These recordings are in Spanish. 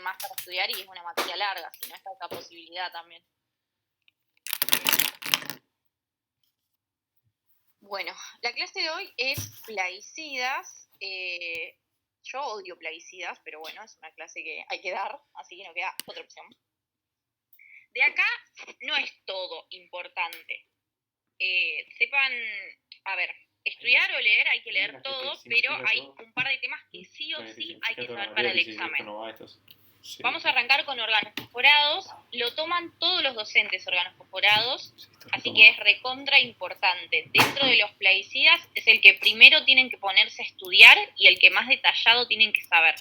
más para estudiar y es una materia larga, si no está esta posibilidad también. Bueno, la clase de hoy es plaguicidas. Yo odio plaguicidas, pero bueno, es una clase que hay que dar, así que no queda otra opción. De acá no es todo importante. Sepan, a ver, estudiar o leer hay que leer todo, pero hay un par de temas que sí o sí hay que saber para el examen. Vamos a arrancar con órganos fosforados. Lo toman todos los docentes órganos fosforados, así que es recontra importante. Dentro de los plaguicidas es el que primero tienen que ponerse a estudiar y el que más detallado tienen que saber.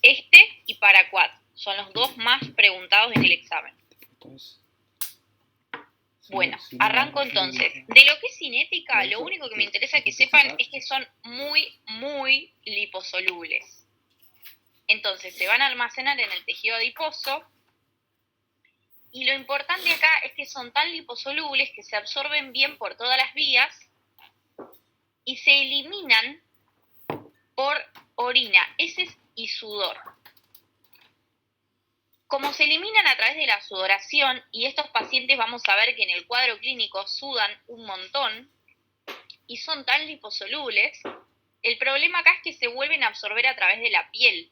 Este y paraquat son los dos más preguntados en el examen. Bueno, arranco entonces. De lo que es cinética, lo único que me interesa que sepan es que son muy liposolubles. Entonces se van a almacenar en el tejido adiposo y lo importante acá es que son tan liposolubles que se absorben bien por todas las vías y se eliminan por orina, heces y sudor. Como se eliminan a través de la sudoración, y estos pacientes vamos a ver que en el cuadro clínico sudan un montón y son tan liposolubles, el problema acá es que se vuelven a absorber a través de la piel.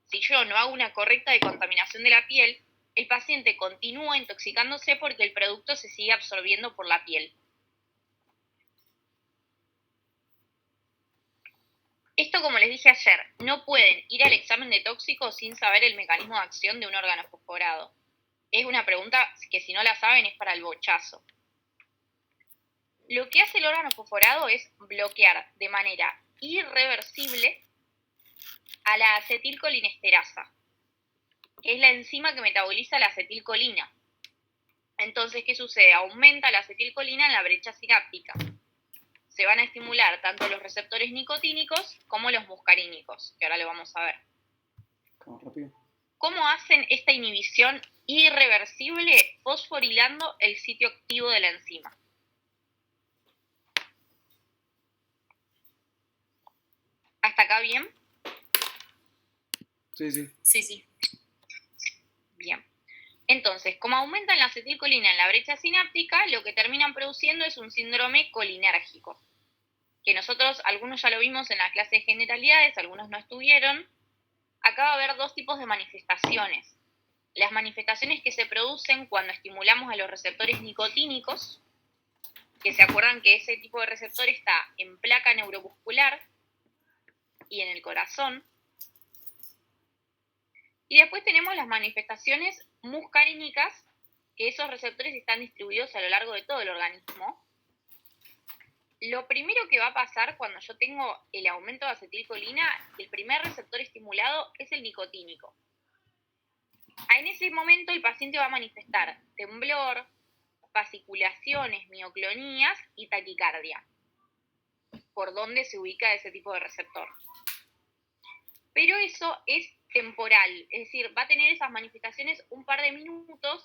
Si yo no hago una correcta decontaminación de la piel, el paciente continúa intoxicándose porque el producto se sigue absorbiendo por la piel. Esto, como les dije ayer, no pueden ir al examen de tóxicos sin saber el mecanismo de acción de un órgano fosforado. Es una pregunta que si no la saben es para el bochazo. Lo que hace el órgano fosforado es bloquear de manera irreversible a la acetilcolinesterasa, que es la enzima que metaboliza la acetilcolina. Entonces, ¿qué sucede? Aumenta la acetilcolina en la brecha sináptica. Se van a estimular tanto los receptores nicotínicos como los muscarínicos, que ahora lo vamos a ver. ¿Cómo hacen esta inhibición irreversible? Fosforilando el sitio activo de la enzima. ¿Hasta acá bien? Sí. Bien. Entonces, como aumentan la acetilcolina en la brecha sináptica, lo que terminan produciendo es un síndrome colinérgico, que nosotros, algunos ya lo vimos en la clase de generalidades, algunos no estuvieron. Acá va a haber dos tipos de manifestaciones. Las manifestaciones que se producen cuando estimulamos a los receptores nicotínicos, que se acuerdan que ese tipo de receptor está en placa neuromuscular y en el corazón. Y después tenemos las manifestaciones muscarínicas, que esos receptores están distribuidos a lo largo de todo el organismo. Lo primero que va a pasar cuando yo tengo el aumento de acetilcolina, el primer receptor estimulado es el nicotínico. En ese momento el paciente va a manifestar temblor, fasciculaciones, mioclonías y taquicardia, por donde se ubica ese tipo de receptor. Pero eso es temporal, es decir, va a tener esas manifestaciones un par de minutos.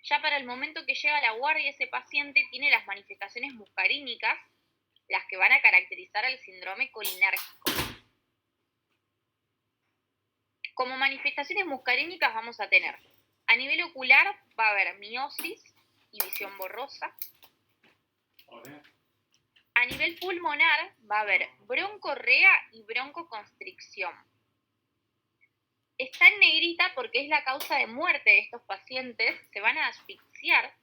Ya para el momento que llega a la guardia ese paciente tiene las manifestaciones muscarínicas, las que van a caracterizar al síndrome colinérgico. Como manifestaciones muscarínicas vamos a tener, a nivel ocular va a haber miosis y visión borrosa. A nivel pulmonar va a haber broncorrea y broncoconstricción. Está en negrita porque es la causa de muerte de estos pacientes, se van a asfixiar.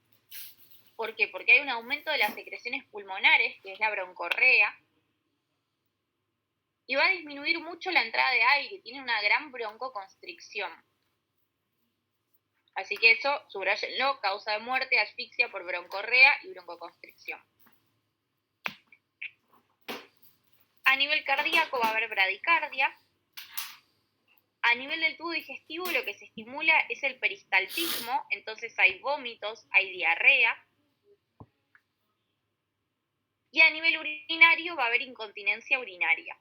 ¿Por qué? Porque hay un aumento de las secreciones pulmonares, que es la broncorrea, y va a disminuir mucho la entrada de aire, tiene una gran broncoconstricción. Así que eso, subrayenlo, causa de muerte, asfixia por broncorrea y broncoconstricción. A nivel cardíaco va a haber bradicardia. A nivel del tubo digestivo lo que se estimula es el peristaltismo, entonces hay vómitos, hay diarrea. Y a nivel urinario va a haber incontinencia urinaria.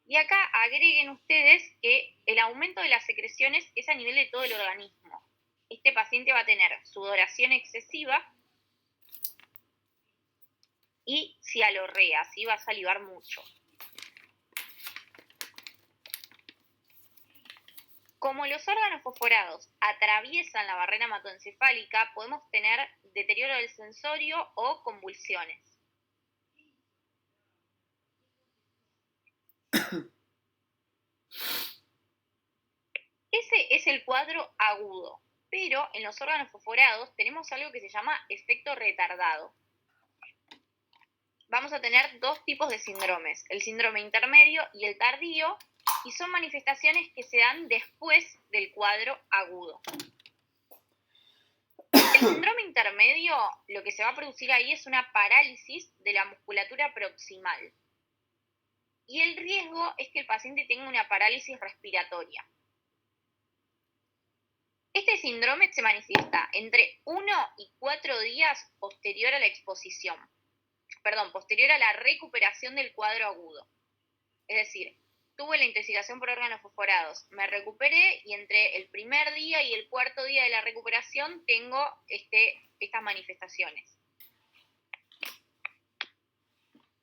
Y acá agreguen ustedes que el aumento de las secreciones es a nivel de todo el organismo. Este paciente va a tener sudoración excesiva y cialorrea, ¿sí? Va a salivar mucho. Como los órganos fosforados atraviesan la barrera hematoencefálica, podemos tener deterioro del sensorio o convulsiones. Ese es el cuadro agudo, pero en los órganos fosforados tenemos algo que se llama efecto retardado. Vamos a tener dos tipos de síndromes, el síndrome intermedio y el tardío, y son manifestaciones que se dan después del cuadro agudo. El síndrome intermedio, lo que se va a producir ahí es una parálisis de la musculatura proximal. Y el riesgo es que el paciente tenga una parálisis respiratoria. Este síndrome se manifiesta entre 1 y 4 días posterior a la exposición. Posterior a la recuperación del cuadro agudo. Es decir, tuve la intoxicación por órganos fosforados, me recuperé y entre el primer día y el cuarto día de la recuperación tengo estas manifestaciones.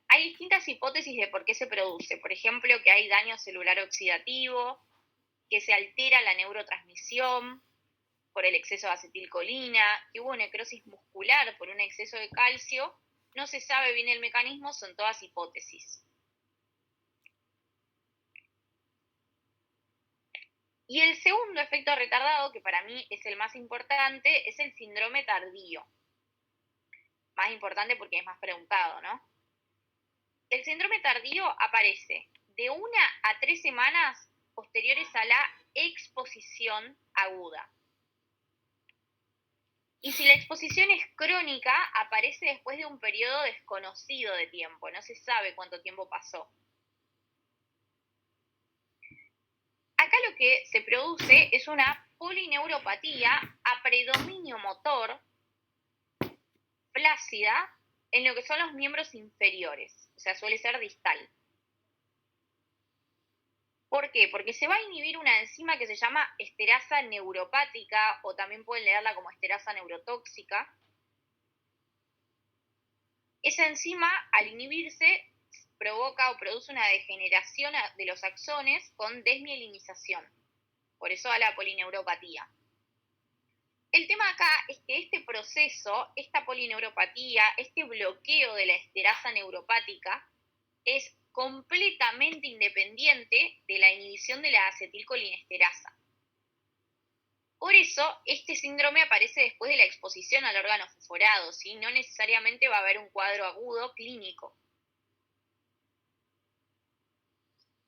Hay distintas hipótesis de por qué se produce. Por ejemplo, que hay daño celular oxidativo, que se altera la neurotransmisión por el exceso de acetilcolina, que hubo necrosis muscular por un exceso de calcio. No se sabe bien el mecanismo, son todas hipótesis. Y el segundo efecto retardado, que para mí es el más importante, es el síndrome tardío. Más importante porque es más preguntado, ¿no? El síndrome tardío aparece de 1 a 3 semanas posteriores a la exposición aguda. Y si la exposición es crónica, aparece después de un periodo desconocido de tiempo, no se sabe cuánto tiempo pasó. Acá lo que se produce es una polineuropatía a predominio motor flácida en lo que son los miembros inferiores, o sea, suele ser distal. ¿Por qué? Porque se va a inhibir una enzima que se llama esterasa neuropática, o también pueden leerla como esterasa neurotóxica. Esa enzima, al inhibirse, provoca o produce una degeneración de los axones con desmielinización. Por eso da la polineuropatía. El tema acá es que este proceso, esta polineuropatía, este bloqueo de la esterasa neuropática, es completamente independiente de la inhibición de la acetilcolinesterasa. Por eso, este síndrome aparece después de la exposición al órgano fosforado, ¿sí? No necesariamente va a haber un cuadro agudo clínico.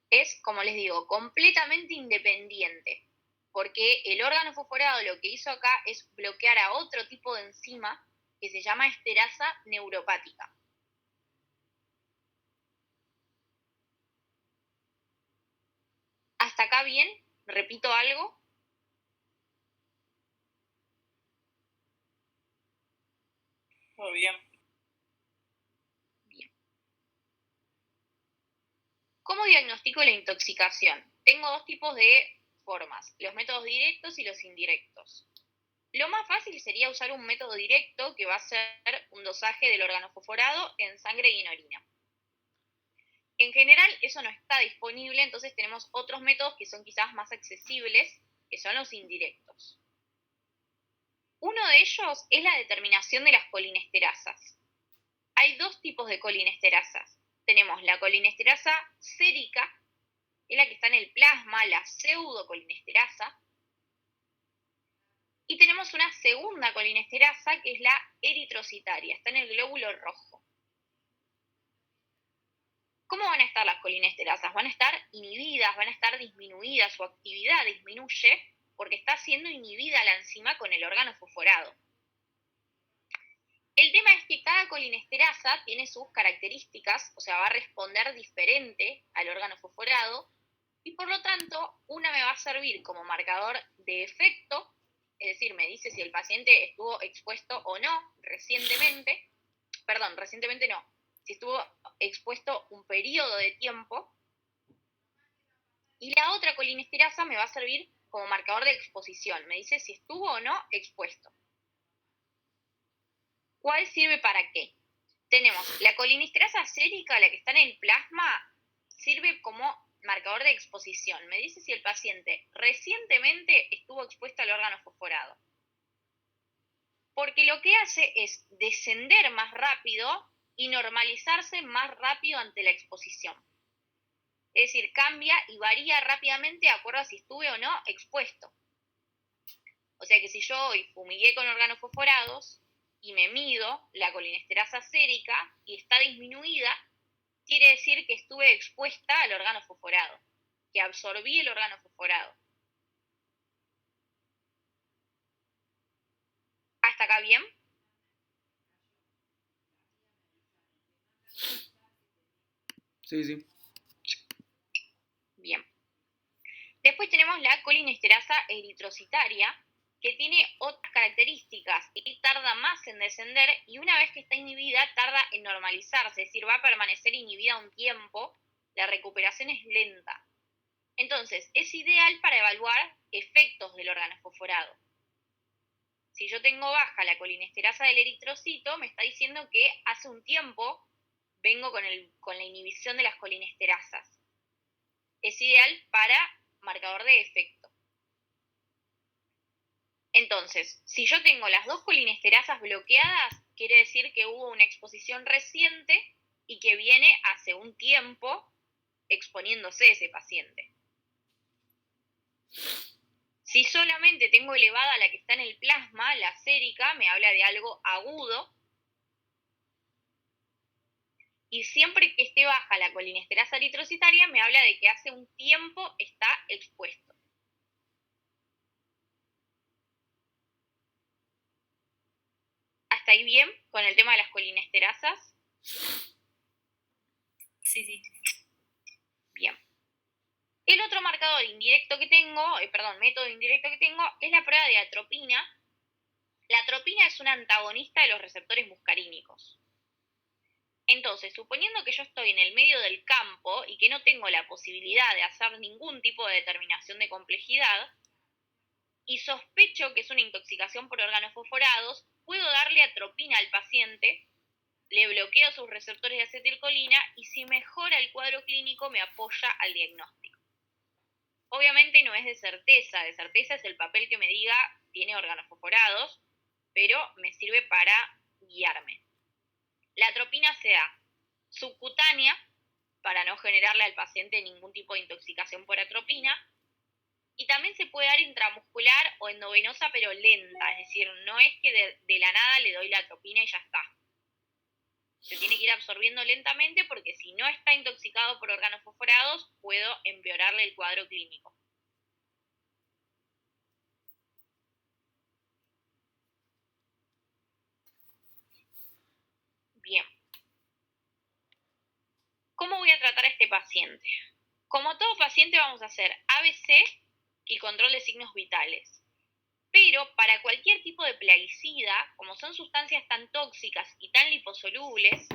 Es, como les digo, completamente independiente, porque el órgano fosforado lo que hizo acá es bloquear a otro tipo de enzima que se llama esterasa neuropática. ¿Hasta acá bien? ¿Repito algo? Todo bien. Bien. ¿Cómo diagnostico la intoxicación? Tengo dos tipos de formas, los métodos directos y los indirectos. Lo más fácil sería usar un método directo, que va a ser un dosaje del órgano fosforado en sangre y en orina. En general eso no está disponible, entonces tenemos otros métodos que son quizás más accesibles, que son los indirectos. Uno de ellos es la determinación de las colinesterasas. Hay dos tipos de colinesterasas. Tenemos la colinesterasa sérica, que es la que está en el plasma, la pseudocolinesterasa, y tenemos una segunda colinesterasa, que es la eritrocitaria, está en el glóbulo rojo. ¿Cómo van a estar las colinesterasas? Van a estar inhibidas, van a estar disminuidas, su actividad disminuye porque está siendo inhibida la enzima con el órgano fosforado. El tema es que cada colinesterasa tiene sus características, o sea, va a responder diferente al órgano fosforado, y por lo tanto, una me va a servir como marcador de efecto, es decir, me dice si el paciente estuvo expuesto o no recientemente no, si estuvo expuesto un periodo de tiempo, y la otra colinesterasa me va a servir como marcador de exposición, me dice si estuvo o no expuesto. ¿Cuál sirve para qué? Tenemos la colinesterasa sérica, la que está en el plasma, sirve como marcador de exposición. Me dice si el paciente recientemente estuvo expuesto al órgano fosforado. Porque lo que hace es descender más rápido y normalizarse más rápido ante la exposición. Es decir, cambia y varía rápidamente de acuerdo a si estuve o no expuesto. O sea que si yo hoy fumigué con órganos fosforados y me mido la colinesterasa sérica y está disminuida, quiere decir que estuve expuesta al órgano fosforado, que absorbí el órgano fosforado. ¿Hasta acá bien? Sí. Bien. Después tenemos la colinesterasa eritrocitaria, que tiene otras características y tarda más en descender, y una vez que está inhibida tarda en normalizarse, es decir, va a permanecer inhibida un tiempo, la recuperación es lenta. Entonces, es ideal para evaluar efectos del órgano fosforado. Si yo tengo baja la colinesterasa del eritrocito, me está diciendo que hace un tiempo vengo con la inhibición de las colinesterasas. Es ideal para marcador de efecto. Entonces, si yo tengo las dos colinesterasas bloqueadas, quiere decir que hubo una exposición reciente y que viene hace un tiempo exponiéndose ese paciente. Si solamente tengo elevada la que está en el plasma, la sérica, me habla de algo agudo. Y siempre que esté baja la colinesterasa eritrocitaria, me habla de que hace un tiempo está expuesto. ¿Hasta ahí bien con el tema de las colinesterasas? Sí. Bien. El otro marcador indirecto que tengo, método indirecto que tengo, es la prueba de atropina. La atropina es una antagonista de los receptores muscarínicos. Entonces, suponiendo que yo estoy en el medio del campo y que no tengo la posibilidad de hacer ningún tipo de determinación de complejidad, y sospecho que es una intoxicación por órganos fosforados, puedo darle atropina al paciente, le bloqueo sus receptores de acetilcolina y si mejora el cuadro clínico me apoya al diagnóstico. Obviamente no es de certeza es el papel que me diga tiene órganos fosforados, pero me sirve para guiarme. La atropina se da subcutánea, para no generarle al paciente ningún tipo de intoxicación por atropina, y también se puede dar intramuscular o endovenosa, pero lenta, es decir, no es que de la nada le doy la atropina y ya está. Se tiene que ir absorbiendo lentamente porque si no está intoxicado por órganos fosforados, puedo empeorarle el cuadro clínico. Bien. ¿Cómo voy a tratar a este paciente? Como todo paciente vamos a hacer ABC y control de signos vitales. Pero para cualquier tipo de plaguicida, como son sustancias tan tóxicas y tan liposolubles,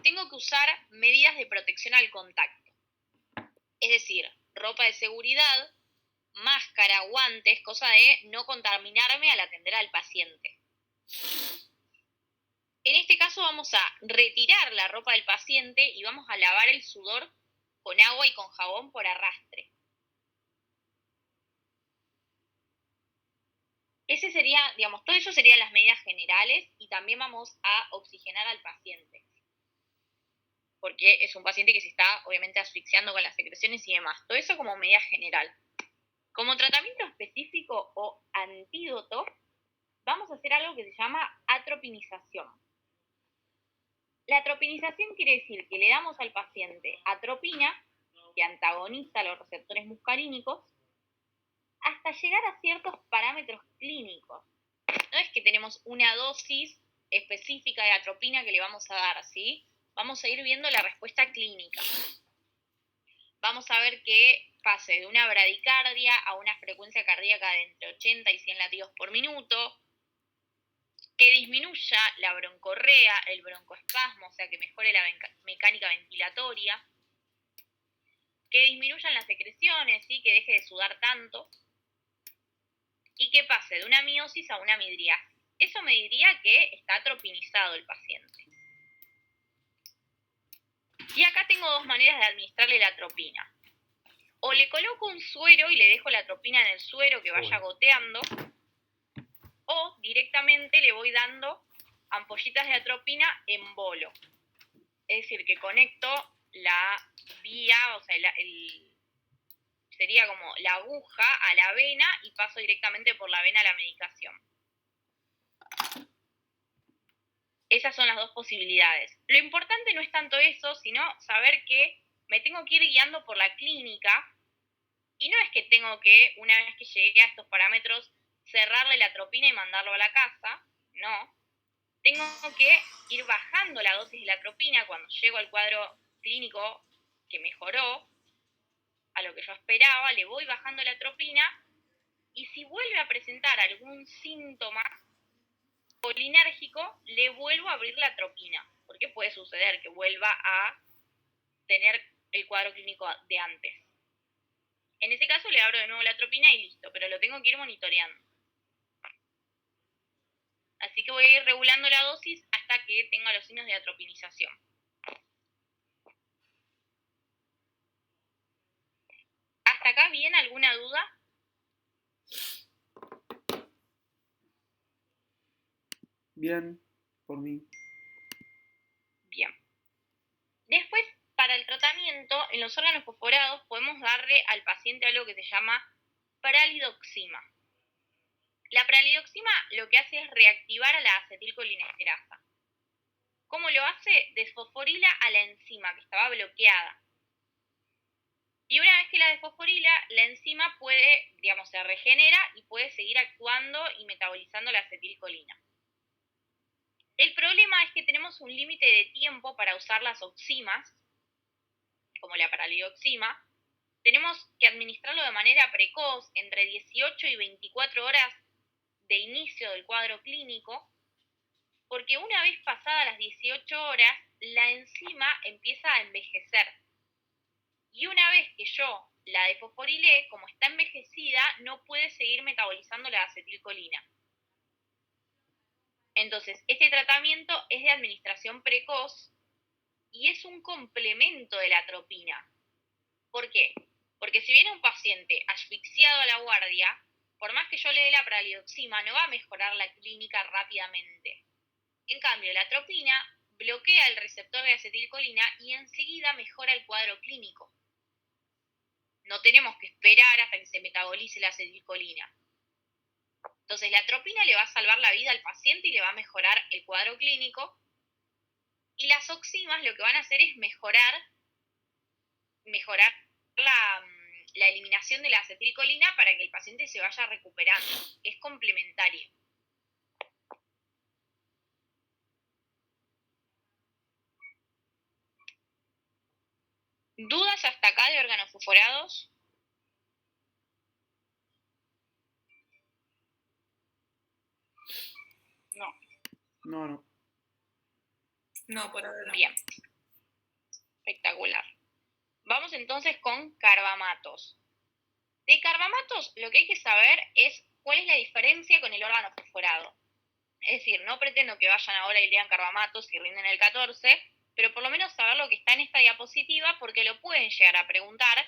tengo que usar medidas de protección al contacto. Es decir, ropa de seguridad, máscara, guantes, cosa de no contaminarme al atender al paciente. En este caso vamos a retirar la ropa del paciente y vamos a lavar el sudor con agua y con jabón por arrastre. Ese sería, todo eso serían las medidas generales y también vamos a oxigenar al paciente. Porque es un paciente que se está obviamente asfixiando con las secreciones y demás. Todo eso como medida general. Como tratamiento específico o antídoto, vamos a hacer algo que se llama atropinización. La atropinización quiere decir que le damos al paciente atropina, que antagoniza los receptores muscarínicos, hasta llegar a ciertos parámetros clínicos. No es que tenemos una dosis específica de atropina que le vamos a dar, ¿sí? Vamos a ir viendo la respuesta clínica. Vamos a ver que pase de una bradicardia a una frecuencia cardíaca de entre 80 y 100 latidos por minuto, que disminuya la broncorrea, el broncoespasmo, o sea, que mejore la mecánica ventilatoria, que disminuyan las secreciones, ¿sí? Que deje de sudar tanto, y que pase de una miosis a una midriasis. Eso me diría que está atropinizado el paciente. Y acá tengo dos maneras de administrarle la atropina. o le coloco un suero y le dejo la atropina en el suero que vaya goteando, o directamente le voy dando ampollitas de atropina en bolo. Es decir, que conecto la vía, o sea, sería como la aguja a la vena y paso directamente por la vena a la medicación. Esas son las dos posibilidades. Lo importante no es tanto eso, sino saber que me tengo que ir guiando por la clínica y no es que tengo que, una vez que llegué a estos parámetros, cerrarle la atropina y mandarlo a la casa. No. Tengo que ir bajando la dosis de la atropina cuando llego al cuadro clínico que mejoró, a lo que yo esperaba, le voy bajando la atropina y si vuelve a presentar algún síntoma colinérgico, le vuelvo a abrir la atropina, porque puede suceder que vuelva a tener el cuadro clínico de antes. En ese caso le abro de nuevo la atropina y listo, pero lo tengo que ir monitoreando. Así que voy a ir regulando la dosis hasta que tenga los signos de atropinización. ¿Hasta acá bien? ¿Alguna duda? Bien, por mí. Bien. Después, para el tratamiento, en los órganos fosforados podemos darle al paciente algo que se llama pralidoxima. La pralidoxima lo que hace es reactivar a la acetilcolinesterasa. ¿Cómo lo hace? Desfosforila a la enzima que estaba bloqueada. Y una vez que la desfosforila, la enzima puede, se regenera y puede seguir actuando y metabolizando la acetilcolina. El problema es que tenemos un límite de tiempo para usar las oximas, como la pralidoxima. Tenemos que administrarlo de manera precoz, entre 18 y 24 horas de inicio del cuadro clínico, porque una vez pasadas las 18 horas, la enzima empieza a envejecer. Y una vez que yo la desfosforilé, como está envejecida, no puede seguir metabolizando la acetilcolina. Entonces, este tratamiento es de administración precoz y es un complemento de la atropina. ¿Por qué? Porque si viene un paciente asfixiado a la guardia, por más que yo le dé la pralidoxima, no va a mejorar la clínica rápidamente. En cambio, la atropina bloquea el receptor de acetilcolina y enseguida mejora el cuadro clínico. No tenemos que esperar hasta que se metabolice la acetilcolina. Entonces, la atropina le va a salvar la vida al paciente y le va a mejorar el cuadro clínico. Y las oximas lo que van a hacer es mejorar la eliminación de la acetilcolina para que el paciente se vaya recuperando. Es complementario. ¿Dudas hasta acá de órganos fosforados? No. No. No, por ahora no. Bien. Espectacular. Vamos entonces con carbamatos. De carbamatos lo que hay que saber es cuál es la diferencia con el órgano fosforado. Es decir, no pretendo que vayan ahora y lean carbamatos y rinden el 14, pero por lo menos saber lo que está en esta diapositiva porque lo pueden llegar a preguntar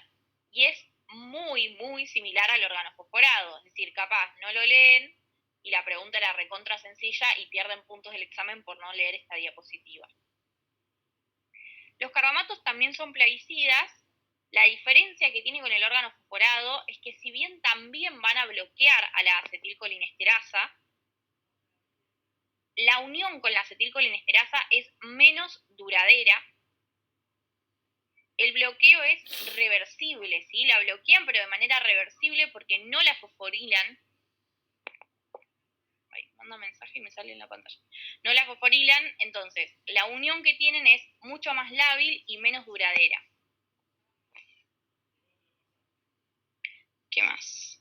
y es muy, muy similar al órgano fosforado. Es decir, capaz no lo leen y la pregunta era recontra sencilla y pierden puntos del examen por no leer esta diapositiva. Los carbamatos también son plaguicidas. La diferencia que tiene con el órgano fosforado es que si bien también van a bloquear a la acetilcolinesterasa, la unión con la acetilcolinesterasa es menos duradera. El bloqueo es reversible, ¿sí? La bloquean pero de manera reversible porque no la fosforilan. Ay, manda mensaje y me sale en la pantalla. No la fosforilan, entonces la unión que tienen es mucho más lábil y menos duradera. ¿Qué más?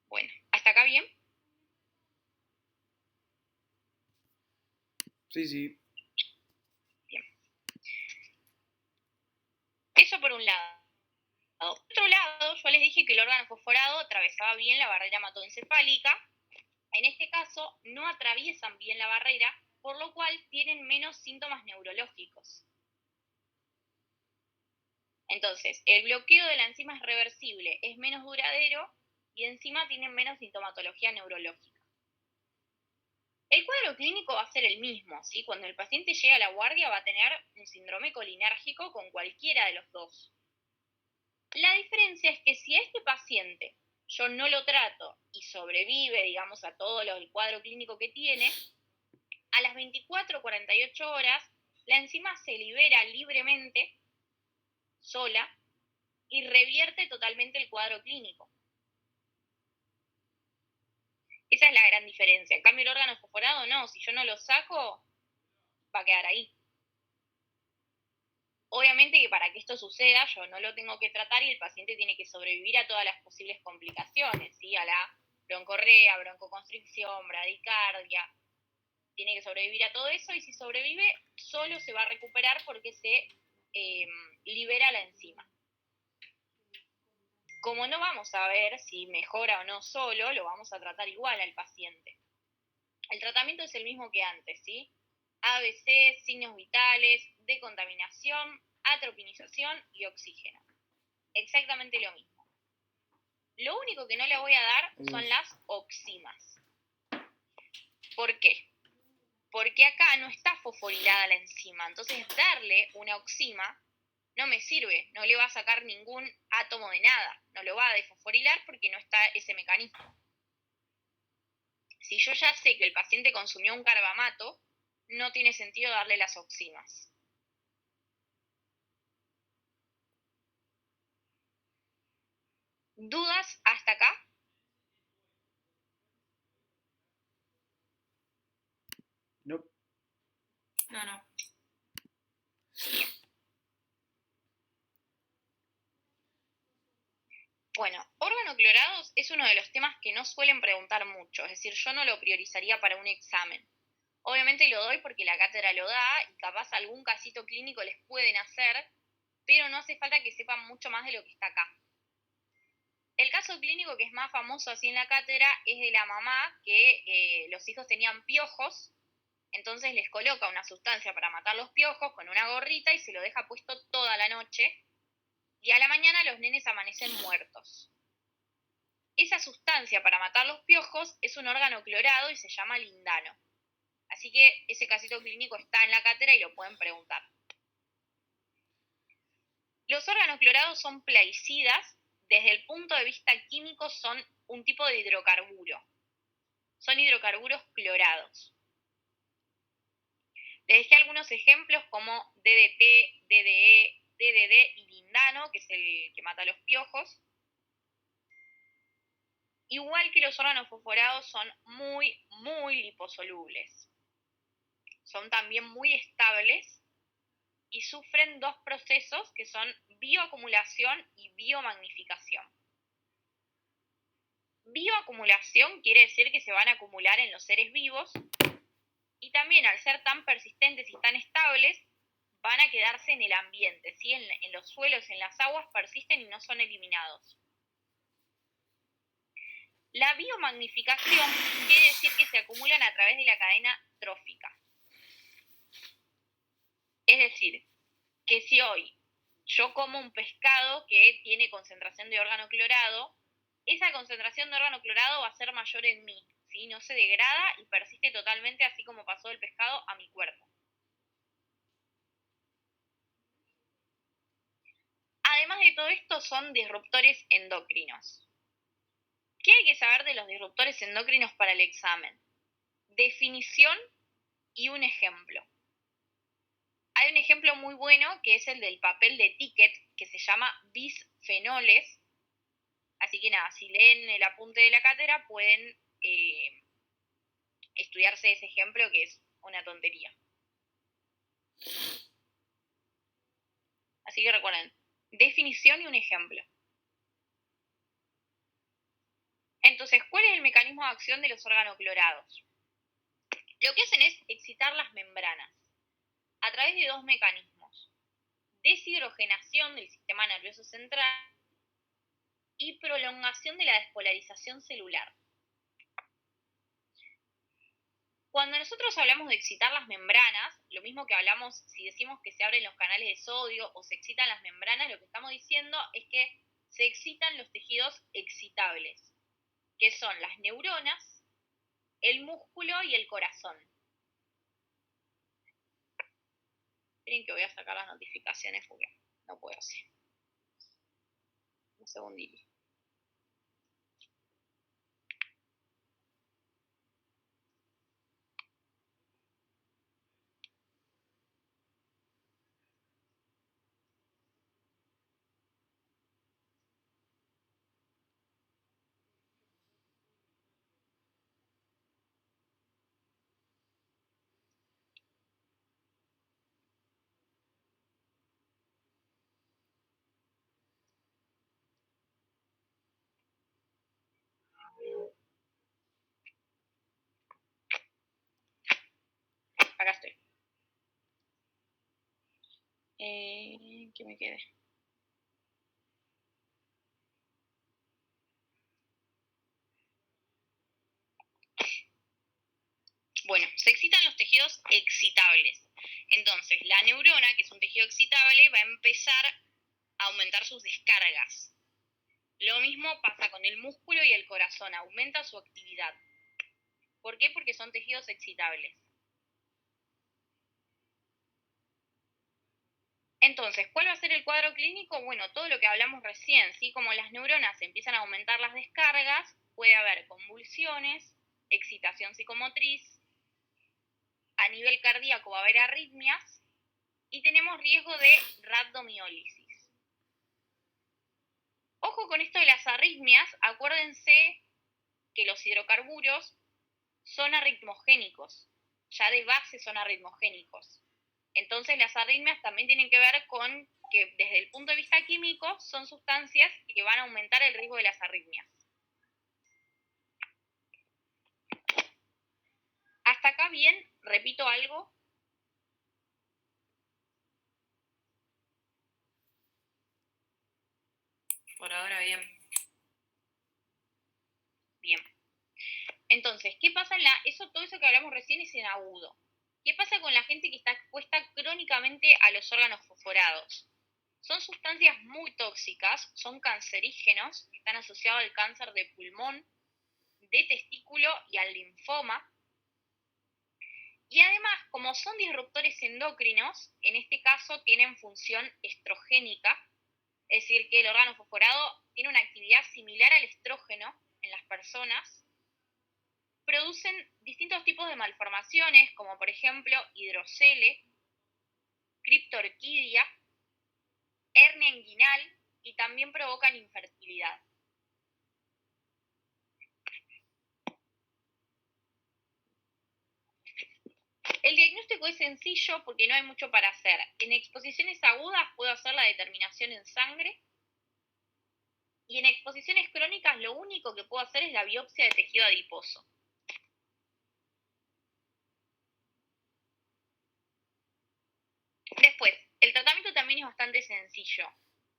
Bueno, ¿hasta acá bien? Sí. Bien. Eso por un lado. Por otro lado, yo les dije que el órgano fosforado atravesaba bien la barrera hematoencefálica. En este caso, no atraviesan bien la barrera, por lo cual tienen menos síntomas neurológicos. Entonces, el bloqueo de la enzima es reversible, es menos duradero y encima tienen menos sintomatología neurológica. El cuadro clínico va a ser el mismo, ¿sí? Cuando el paciente llega a la guardia va a tener un síndrome colinérgico con cualquiera de los dos. La diferencia es que si a este paciente yo no lo trato y sobrevive, digamos, a todo el cuadro clínico que tiene, a las 24 o 48 horas la enzima se libera libremente, sola, y revierte totalmente el cuadro clínico. Esa es la gran diferencia. En cambio, el órgano fosforado no, si yo no lo saco, va a quedar ahí. Obviamente que para que esto suceda, yo no lo tengo que tratar y el paciente tiene que sobrevivir a todas las posibles complicaciones, ¿sí? A la broncorrea, broncoconstricción, bradicardia. Tiene que sobrevivir a todo eso y si sobrevive, solo se va a recuperar porque se libera la enzima. Como no vamos a ver si mejora o no solo, lo vamos a tratar igual al paciente. El tratamiento es el mismo que antes, ¿sí? ABC, signos vitales, decontaminación, atropinización y oxígeno. Exactamente lo mismo. Lo único que no le voy a dar son las oximas. ¿Por qué? Porque acá no está fosforilada la enzima, entonces darle una oxima no me sirve, no le va a sacar ningún átomo de nada, no lo va a desfosforilar porque no está ese mecanismo. Si yo ya sé que el paciente consumió un carbamato, no tiene sentido darle las oximas. ¿Dudas hasta acá? No. No. Bueno, organoclorados es uno de los temas que no suelen preguntar mucho, es decir, yo no lo priorizaría para un examen. Obviamente lo doy porque la cátedra lo da y capaz algún casito clínico les pueden hacer, pero no hace falta que sepan mucho más de lo que está acá. El caso clínico que es más famoso así en la cátedra es de la mamá que los hijos tenían piojos, entonces les coloca una sustancia para matar los piojos con una gorrita y se lo deja puesto toda la noche y a la mañana los nenes amanecen muertos. Esa sustancia para matar los piojos es un órgano clorado y se llama lindano. Así que ese casito clínico está en la cátedra y lo pueden preguntar. Los órganos clorados son plaguicidas. Desde el punto de vista químico son un tipo de hidrocarburo. Son hidrocarburos clorados. Les dejé algunos ejemplos como DDT, DDE, DDD y lindano, que es el que mata los piojos. Igual que los órganos fosforados son muy, muy liposolubles. Son también muy estables y sufren dos procesos que son bioacumulación y biomagnificación. Bioacumulación quiere decir que se van a acumular en los seres vivos y también al ser tan persistentes y tan estables van a quedarse en el ambiente, ¿sí? En los suelos, en las aguas persisten y no son eliminados. La biomagnificación quiere decir que se acumulan a través de la cadena trófica. Es decir, que si hoy yo como un pescado que tiene concentración de órgano clorado, esa concentración de órgano clorado va a ser mayor en mí, ¿sí? No se degrada y persiste totalmente así como pasó del pescado a mi cuerpo. Además de todo esto, son disruptores endocrinos. ¿Qué hay que saber de los disruptores endocrinos para el examen? Definición y un ejemplo. Hay un ejemplo muy bueno que es el del papel de ticket, que se llama bisfenoles. Así que nada, si leen el apunte de la cátedra pueden estudiarse ese ejemplo que es una tontería. Así que recuerden, definición y un ejemplo. Entonces, ¿cuál es el mecanismo de acción de los organoclorados? Lo que hacen es excitar las membranas a través de dos mecanismos: deshidrogenación del sistema nervioso central y prolongación de la despolarización celular. Cuando nosotros hablamos de excitar las membranas, lo mismo que hablamos si decimos que se abren los canales de sodio o se excitan las membranas, lo que estamos diciendo es que se excitan los tejidos excitables, que son las neuronas, el músculo y el corazón. Esperen que voy a sacar las notificaciones porque no puedo hacer. Un segundito. Acá estoy. ¿Qué me quede? Bueno, se excitan los tejidos excitables. Entonces, la neurona, que es un tejido excitable, va a empezar a aumentar sus descargas. Lo mismo pasa con el músculo y el corazón, aumenta su actividad. ¿Por qué? Porque son tejidos excitables. Entonces, ¿cuál va a ser el cuadro clínico? Bueno, todo lo que hablamos recién, ¿sí? Como las neuronas empiezan a aumentar las descargas, puede haber convulsiones, excitación psicomotriz, a nivel cardíaco va a haber arritmias y tenemos riesgo de rhabdomiólisis. Ojo con esto de las arritmias, acuérdense que los hidrocarburos son arritmogénicos, ya de base son arritmogénicos. Entonces las arritmias también tienen que ver con que desde el punto de vista químico son sustancias que van a aumentar el riesgo de las arritmias. Hasta acá bien, repito algo. Por ahora bien. Bien. Entonces, ¿qué pasa todo eso que hablamos recién es en agudo? ¿Qué pasa con la gente que está expuesta crónicamente a los órganos fosforados? Son sustancias muy tóxicas, son cancerígenos, están asociados al cáncer de pulmón, de testículo y al linfoma. Y además, como son disruptores endocrinos, en este caso tienen función estrogénica, es decir, que el órgano fosforado tiene una actividad similar al estrógeno en las personas, producen distintos tipos de malformaciones, como por ejemplo hidrocele, criptorquidia, hernia inguinal y también provocan infertilidad. El diagnóstico es sencillo porque no hay mucho para hacer. En exposiciones agudas puedo hacer la determinación en sangre y en exposiciones crónicas lo único que puedo hacer es la biopsia de tejido adiposo. Después, el tratamiento también es bastante sencillo.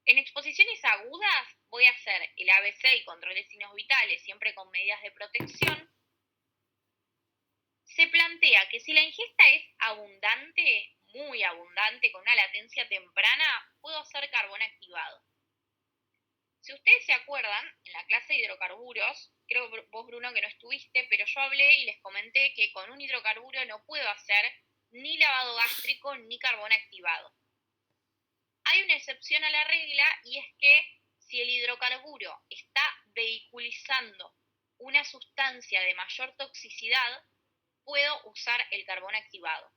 En exposiciones agudas voy a hacer el ABC y control de signos vitales, siempre con medidas de protección. Se plantea que si la ingesta es abundante, muy abundante, con una latencia temprana, puedo hacer carbón activado. Si ustedes se acuerdan, en la clase de hidrocarburos, creo que vos, Bruno, que no estuviste, pero yo hablé y les comenté que con un hidrocarburo no puedo hacer ni lavado gástrico ni carbón activado. Hay una excepción a la regla y es que si el hidrocarburo está vehiculizando una sustancia de mayor toxicidad, puedo usar el carbón activado.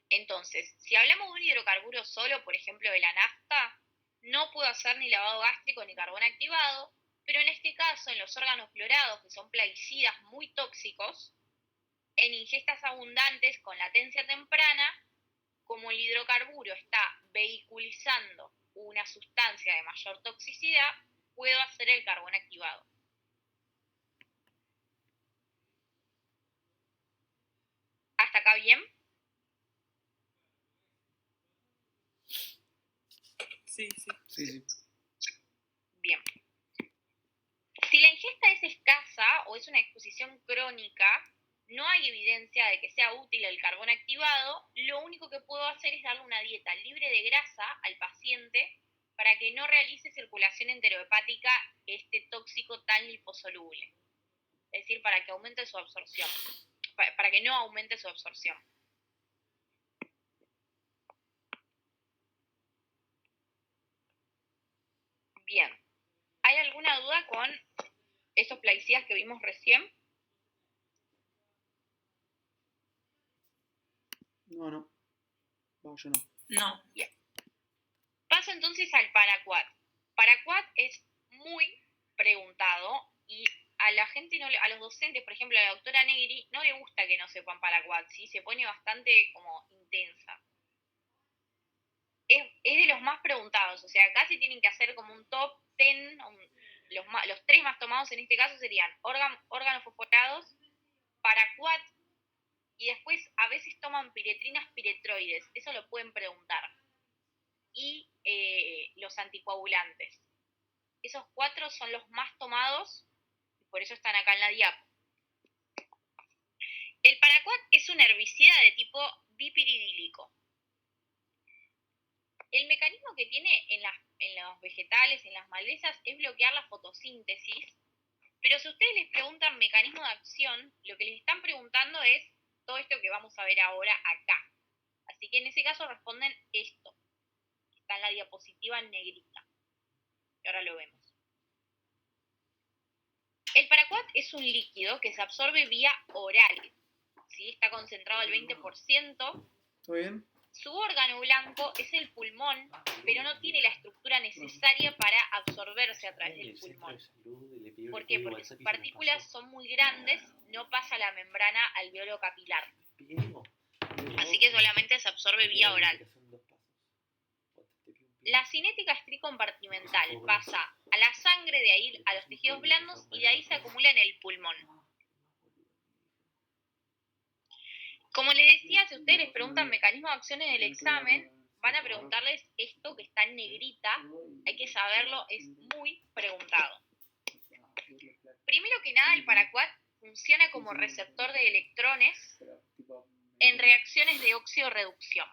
Entonces, si hablamos de un hidrocarburo solo, por ejemplo de la nafta, no puedo hacer ni lavado gástrico ni carbón activado, pero en este caso, en los órganos clorados, que son plaguicidas muy tóxicos, en ingestas abundantes con latencia temprana, como el hidrocarburo está vehiculizando una sustancia de mayor toxicidad, puedo hacer el carbón activado. ¿Hasta acá bien? Sí. Bien. Si la ingesta es escasa o es una exposición crónica, no hay evidencia de que sea útil el carbón activado. Lo único que puedo hacer es darle una dieta libre de grasa al paciente para que no realice circulación enterohepática este tóxico tan liposoluble. Es decir, para que aumente su absorción, para que no aumente su absorción. Bien, ¿hay alguna duda con esos plaguicidas que vimos recién? No. No, yo no. No. Bien. Paso entonces al paraquat. Paraquat es muy preguntado y a la gente, a los docentes, por ejemplo, a la doctora Negri, no le gusta que no sepan paraquat, ¿sí? Se pone bastante como intensa. Es de los más preguntados, o sea, casi tienen que hacer como un top 10, los 3 más tomados en este caso serían órganos fosforados, paraquat, y después a veces toman piretrinas piretroides, eso lo pueden preguntar. Y los anticoagulantes. Esos 4 son los más tomados y por eso están acá en la diapo. El paraquat es un herbicida de tipo dipiridílico. El mecanismo que tiene en los vegetales, en las malezas, es bloquear la fotosíntesis, pero si ustedes les preguntan mecanismo de acción, lo que les están preguntando es todo esto que vamos a ver ahora acá. Así que en ese caso responden esto. Está en la diapositiva en negrita. Y ahora lo vemos. El paraquat es un líquido que se absorbe vía oral. ¿Sí? Está concentrado al 20%. ¿Todo bien? Su órgano blanco es el pulmón, pero no tiene la estructura necesaria para absorberse a través del pulmón. ¿Por qué? Porque sus partículas son muy grandes, no pasa la membrana alveolo capilar. Así que solamente se absorbe vía oral. La cinética es tricompartimental, pasa a la sangre, de ahí a los tejidos blandos y de ahí se acumula en el pulmón. Como les decía, si ustedes les preguntan mecanismo de acción en el examen, van a preguntarles esto que está en negrita, hay que saberlo, es muy preguntado. Primero que nada, el paraquat funciona como receptor de electrones en reacciones de óxido-reducción.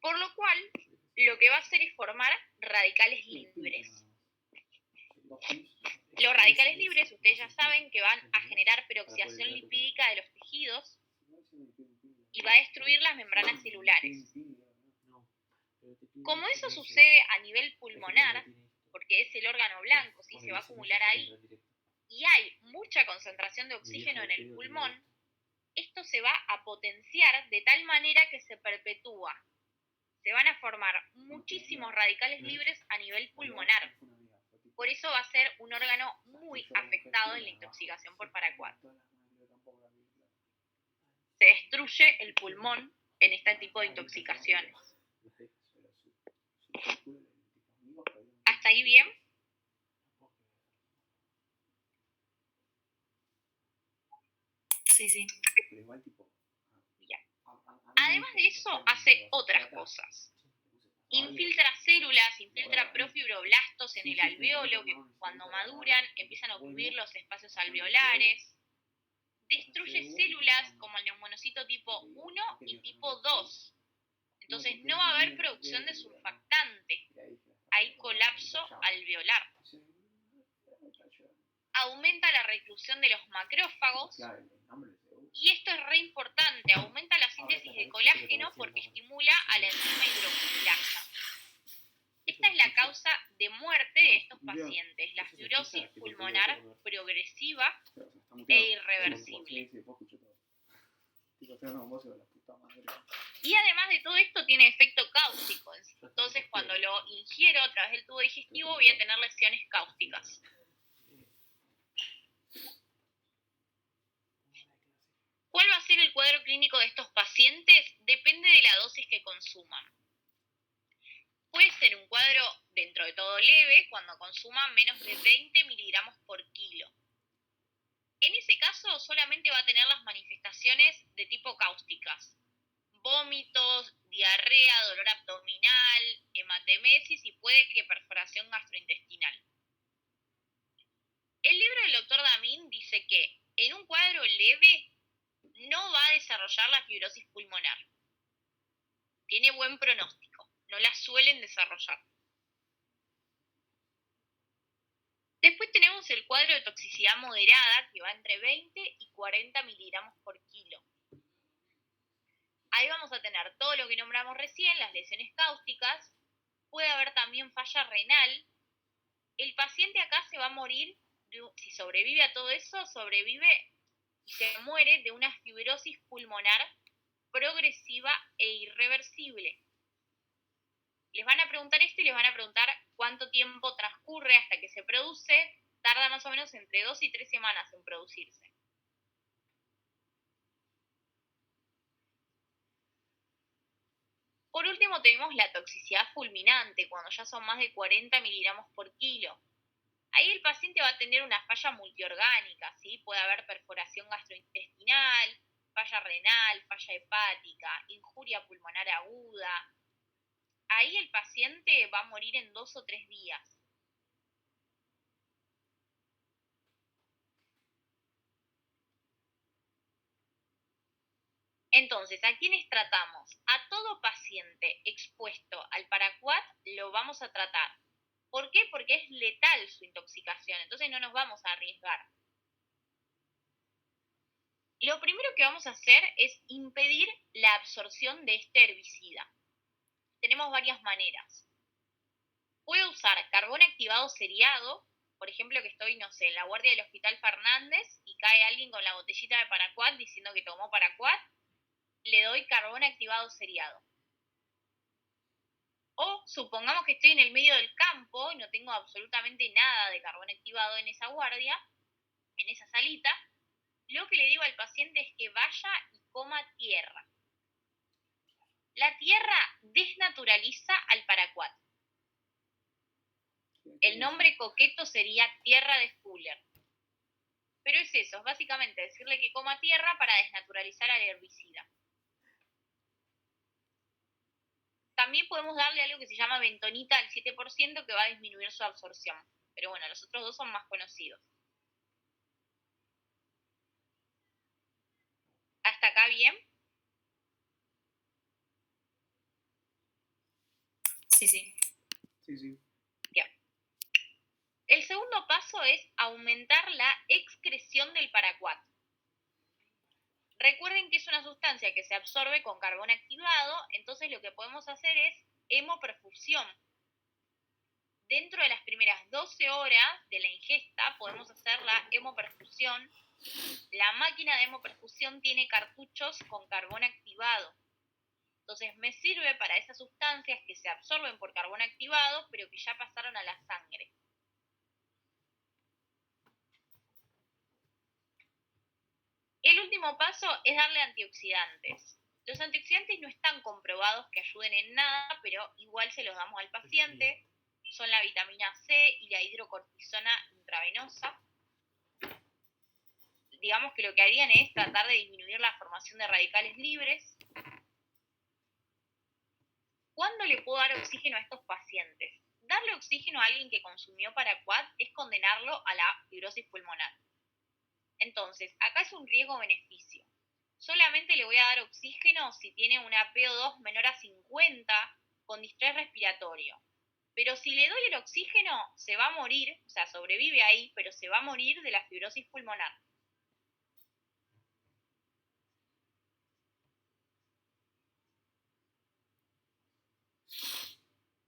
Por lo cual, lo que va a hacer es formar radicales libres. Los radicales libres, ustedes ya saben que van a generar peroxidación lipídica de los tejidos y va a destruir las membranas celulares. Como eso sucede a nivel pulmonar, porque es el órgano blanco, ¿sí? Se va a acumular ahí, y hay mucha concentración de oxígeno en el pulmón, esto se va a potenciar de tal manera que se perpetúa. Se van a formar muchísimos radicales libres a nivel pulmonar. Por eso va a ser un órgano muy afectado en la intoxicación por paraquat. Se destruye el pulmón en este tipo de intoxicaciones. ¿Hasta ahí bien? Sí. Bien. Además de eso, hace otras cosas. Infiltra células, infiltra profibroblastos en el alveolo, que cuando maduran empiezan a ocluir los espacios alveolares. Destruye células como el neumonocito tipo 1 y tipo 2. Entonces no va a haber producción de surfactante. Hay colapso alveolar. Aumenta la reclusión de los macrófagos. Y esto es re importante, aumenta la síntesis de colágeno porque estimula a la enzima hidroxilasa. Esta es la causa de muerte de estos pacientes, la fibrosis pulmonar progresiva e irreversible. Y además de todo esto tiene efecto cáustico, entonces cuando lo ingiero a través del tubo digestivo voy a tener lesiones cáusticas. ¿Cuál va a ser el cuadro clínico de estos pacientes? Depende de la dosis que consuman. Puede ser un cuadro dentro de todo leve cuando consuman menos de 20 miligramos por kilo. En ese caso solamente va a tener las manifestaciones de tipo cáusticas. Vómitos, diarrea, dolor abdominal, hematemesis y puede que perforación gastrointestinal. El libro del doctor Damín dice que en un cuadro leve no va a desarrollar la fibrosis pulmonar. Tiene buen pronóstico, no la suelen desarrollar. Después tenemos el cuadro de toxicidad moderada, que va entre 20 y 40 miligramos por kilo. Ahí vamos a tener todo lo que nombramos recién, las lesiones cáusticas, puede haber también falla renal. El paciente acá se va a morir, si sobrevive a todo eso, sobrevive y se muere de una fibrosis pulmonar progresiva e irreversible. Les van a preguntar esto y les van a preguntar cuánto tiempo transcurre hasta que se produce. Tarda más o menos entre 2 y 3 semanas en producirse. Por último tenemos la toxicidad fulminante, cuando ya son más de 40 miligramos por kilo. Ahí el paciente va a tener una falla multiorgánica, ¿sí? Puede haber perforación gastrointestinal, falla renal, falla hepática, injuria pulmonar aguda. Ahí el paciente va a morir en 2 o 3 días. Entonces, ¿a quiénes tratamos? A todo paciente expuesto al paraquat lo vamos a tratar. ¿Por qué? Porque es letal su intoxicación, entonces no nos vamos a arriesgar. Lo primero que vamos a hacer es impedir la absorción de este herbicida. Tenemos varias maneras. Puedo usar carbón activado seriado, por ejemplo que estoy, no sé, en la guardia del Hospital Fernández y cae alguien con la botellita de paraquat diciendo que tomó paraquat, le doy carbón activado seriado. O supongamos que estoy en el medio del campo y no tengo absolutamente nada de carbón activado en esa guardia, en esa salita, lo que le digo al paciente es que vaya y coma tierra. La tierra desnaturaliza al paraquat. El nombre coqueto sería tierra de Fuller. Pero es eso, es básicamente decirle que coma tierra para desnaturalizar al herbicida. También podemos darle algo que se llama bentonita al 7% que va a disminuir su absorción. Pero bueno, los otros dos son más conocidos. ¿Hasta acá bien? Sí, sí. Sí. Bien. El segundo paso es aumentar la excreción del paraquat. Recuerden que es una sustancia que se absorbe con carbón activado, entonces lo que podemos hacer es hemoperfusión. Dentro de las primeras 12 horas de la ingesta podemos hacer la hemoperfusión. La máquina de hemoperfusión tiene cartuchos con carbón activado. Entonces me sirve para esas sustancias que se absorben por carbón activado, pero que ya pasaron a la sangre. El último paso es darle antioxidantes. Los antioxidantes no están comprobados que ayuden en nada, pero igual se los damos al paciente. Son la vitamina C y la hidrocortisona intravenosa. Digamos que lo que harían es tratar de disminuir la formación de radicales libres. ¿Cuándo le puedo dar oxígeno a estos pacientes? Darle oxígeno a alguien que consumió paraquat es condenarlo a la fibrosis pulmonar. Entonces, acá es un riesgo-beneficio. Solamente le voy a dar oxígeno si tiene una PO2 menor a 50 con distrés respiratorio. Pero si le doy el oxígeno, se va a morir, o sea, sobrevive ahí, pero se va a morir de la fibrosis pulmonar.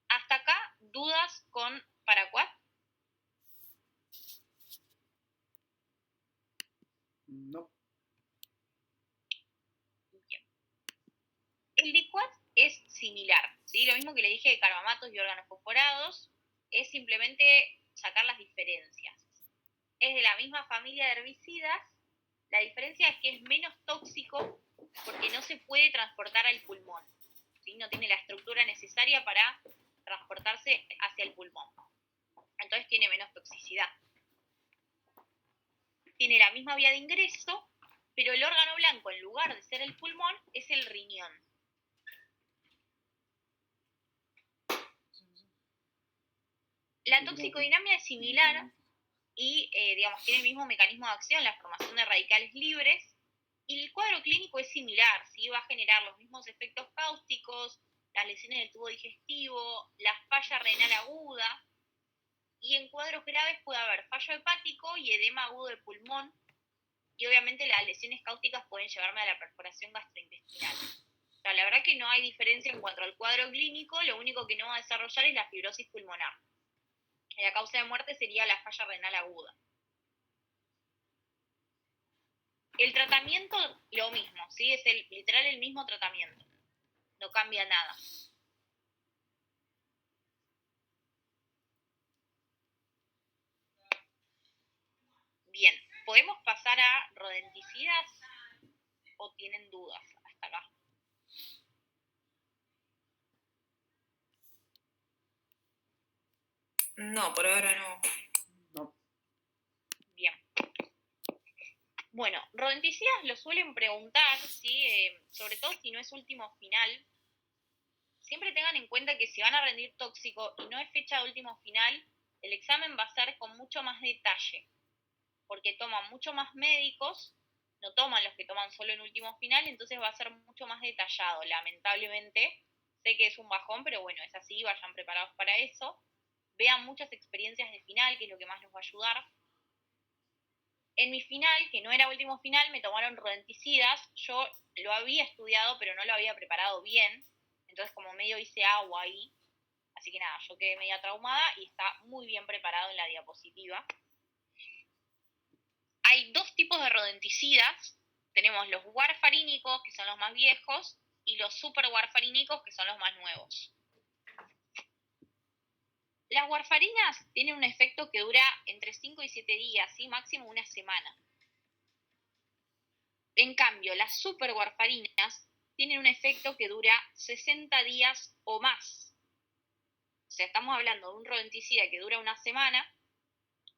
Hasta acá, ¿dudas con paraquat? No. Bien. El licuat es similar, ¿sí? Lo mismo que le dije de carbamatos y órganos fosforados, es simplemente sacar las diferencias. Es de la misma familia de herbicidas, la diferencia es que es menos tóxico porque no se puede transportar al pulmón, ¿sí? No tiene la estructura necesaria para transportarse hacia el pulmón. Entonces tiene menos toxicidad. Tiene la misma vía de ingreso, pero el órgano blanco, en lugar de ser el pulmón, es el riñón. La toxicodinamia es similar, y, digamos, tiene el mismo mecanismo de acción, la formación de radicales libres, y el cuadro clínico es similar, ¿sí? Va a generar los mismos efectos cáusticos, las lesiones del tubo digestivo, la falla renal aguda, y en cuadros graves puede haber fallo hepático y edema agudo de pulmón, y obviamente las lesiones cáusticas pueden llevarme a la perforación gastrointestinal. O sea, la verdad que no hay diferencia en cuanto al cuadro clínico, lo único que no va a desarrollar es la fibrosis pulmonar. La causa de muerte sería la falla renal aguda. El tratamiento, lo mismo, ¿sí? Es literal el mismo tratamiento. No cambia nada. Bien, ¿podemos pasar a rodenticidas o tienen dudas hasta acá? No, por ahora no. No. Bien. Bueno, rodenticidas lo suelen preguntar, ¿sí? Sobre todo si no es último final. Siempre tengan en cuenta que si van a rendir tóxico y no es fecha de último final, el examen va a ser con mucho más detalle, porque toman mucho más médicos, no toman los que toman solo en último final, entonces va a ser mucho más detallado, lamentablemente. Sé que es un bajón, pero bueno, es así, vayan preparados para eso. Vean muchas experiencias de final, que es lo que más los va a ayudar. En mi final, que no era último final, me tomaron rodenticidas. Yo lo había estudiado, pero no lo había preparado bien. Entonces como medio hice agua ahí. Así que nada, yo quedé media traumada y está muy bien preparado en la diapositiva. Hay dos tipos de rodenticidas. Tenemos los warfarínicos, que son los más viejos, y los super warfarínicos, que son los más nuevos. Las warfarinas tienen un efecto que dura entre 5 y 7 días, ¿sí? Máximo una semana. En cambio, las super warfarinas tienen un efecto que dura 60 días o más. O sea, estamos hablando de un rodenticida que dura una semana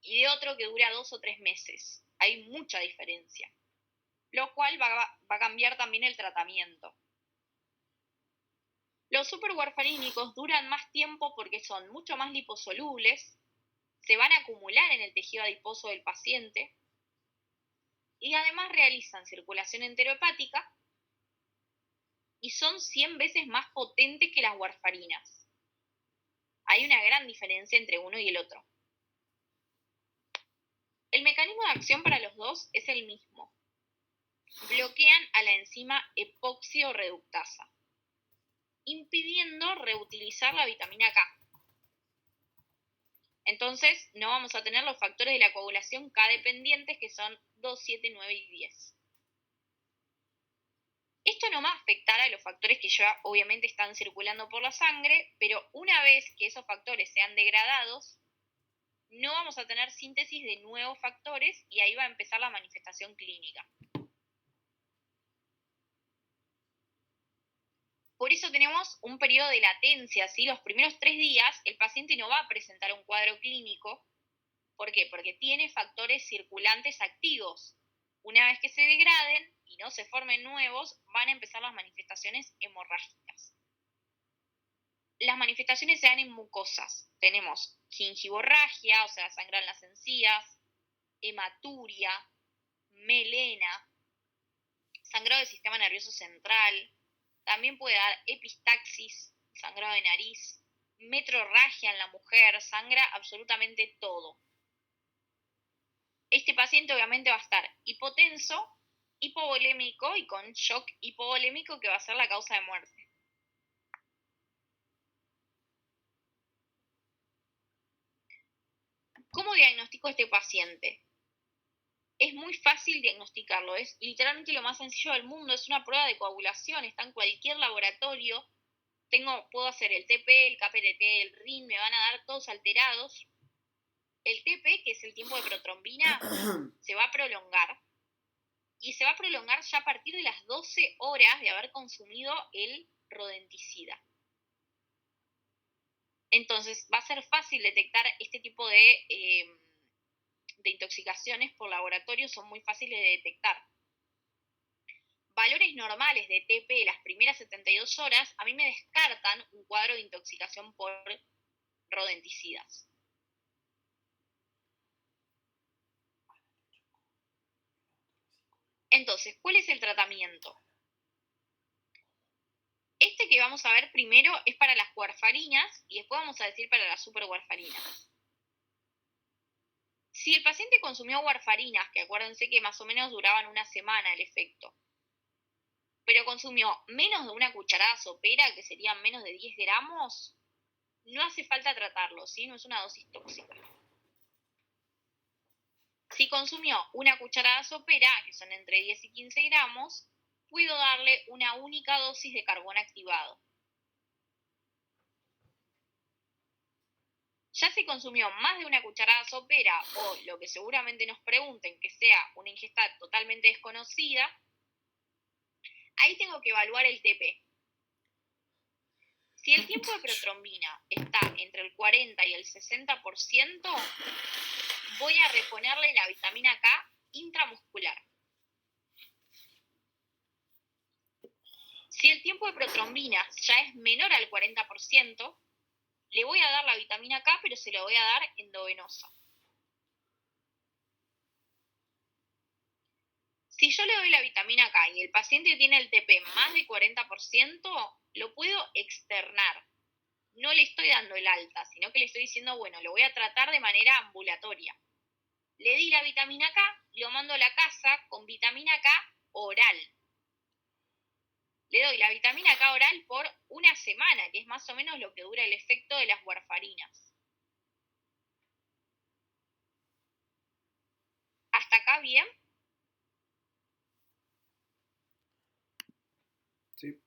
y de otro que dura 2 o 3 meses. Hay mucha diferencia, lo cual va a cambiar también el tratamiento. Los superwarfarínicos duran más tiempo porque son mucho más liposolubles, se van a acumular en el tejido adiposo del paciente y además realizan circulación enterohepática y son 100 veces más potentes que las warfarinas. Hay una gran diferencia entre uno y el otro. El mecanismo de acción para los dos es el mismo. Bloquean a la enzima epoxio reductasa, impidiendo reutilizar la vitamina K. Entonces, no vamos a tener los factores de la coagulación K dependientes, que son 2, 7, 9 y 10. Esto no va a afectar a los factores que ya obviamente están circulando por la sangre, pero una vez que esos factores sean degradados, no vamos a tener síntesis de nuevos factores y ahí va a empezar la manifestación clínica. Por eso tenemos un periodo de latencia, ¿sí? Los primeros 3 días el paciente no va a presentar un cuadro clínico. ¿Por qué? Porque tiene factores circulantes activos. Una vez que se degraden y no se formen nuevos, van a empezar las manifestaciones hemorrágicas. Las manifestaciones se dan en mucosas. Tenemos gingivorragia, o sea, sangran las encías, hematuria, melena, sangrado del sistema nervioso central. También puede dar epistaxis, sangrado de nariz, metrorragia en la mujer, sangra absolutamente todo. Este paciente obviamente va a estar hipotenso, hipovolémico y con shock hipovolémico, que va a ser la causa de muerte. ¿Cómo diagnostico a este paciente? Es muy fácil diagnosticarlo, es literalmente lo más sencillo del mundo, es una prueba de coagulación, está en cualquier laboratorio. Puedo hacer el TP, el KPTT, el RIN, me van a dar todos alterados. El TP, que es el tiempo de protrombina, se va a prolongar. Y se va a prolongar ya a partir de las 12 horas de haber consumido el rodenticida. Entonces va a ser fácil detectar este tipo de intoxicaciones por laboratorio, son muy fáciles de detectar. Valores normales de TP las primeras 72 horas, a mí me descartan un cuadro de intoxicación por rodenticidas. Entonces, ¿cuál es el tratamiento? Este que vamos a ver primero es para las warfarinas y después vamos a decir para las superwarfarinas. Si el paciente consumió warfarinas, que acuérdense que más o menos duraban una semana el efecto, pero consumió menos de una cucharada sopera, que serían menos de 10 gramos, no hace falta tratarlo, ¿sí? No es una dosis tóxica. Si consumió una cucharada sopera, que son entre 10 y 15 gramos, puedo darle una única dosis de carbón activado. Ya si consumió más de una cucharada sopera o lo que seguramente nos pregunten que sea una ingesta totalmente desconocida, ahí tengo que evaluar el TP. Si el tiempo de protrombina está entre el 40 y el 60%, voy a reponerle la vitamina K intramuscular. Si el tiempo de protrombina ya es menor al 40%, le voy a dar la vitamina K, pero se la voy a dar endovenosa. Si yo le doy la vitamina K y el paciente tiene el TP más de 40%, lo puedo externar. No le estoy dando el alta, sino que le estoy diciendo, bueno, lo voy a tratar de manera ambulatoria. Le di la vitamina K, lo mando a la casa con vitamina K oral. Le doy la vitamina K oral por una semana, que es más o menos lo que dura el efecto de las warfarinas. ¿Hasta acá bien? Sí.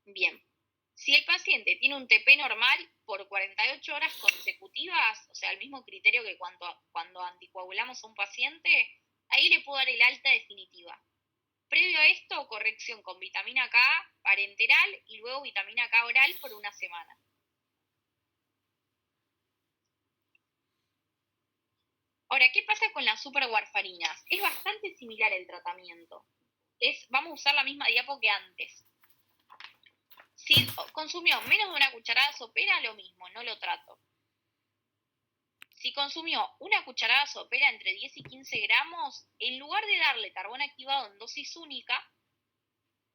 Bien. Si el paciente tiene un TP normal por 48 horas consecutivas, o sea, el mismo criterio que cuando anticoagulamos a un paciente, ahí le puedo dar el alta definitiva. Previo a esto, corrección con vitamina K parenteral y luego vitamina K oral por una semana. Ahora, ¿qué pasa con las superwarfarinas? Es bastante similar el tratamiento. Vamos a usar la misma diapo que antes. Si consumió menos de una cucharada sopera, lo mismo, no lo trato. Si consumió una cucharada sopera entre 10 y 15 gramos, en lugar de darle carbón activado en dosis única,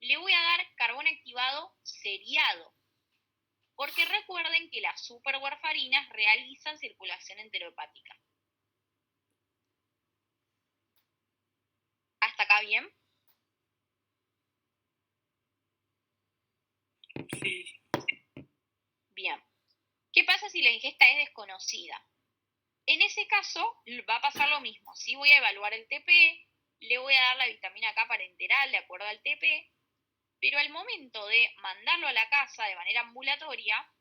le voy a dar carbón activado seriado. Porque recuerden que las superwarfarinas realizan circulación enterohepática. ¿Hasta acá bien? Sí. Bien. ¿Qué pasa si la ingesta es desconocida? En ese caso va a pasar lo mismo. Sí, voy a evaluar el TP, le voy a dar la vitamina K parenteral de acuerdo al TP, pero al momento de mandarlo a la casa de manera ambulatoria,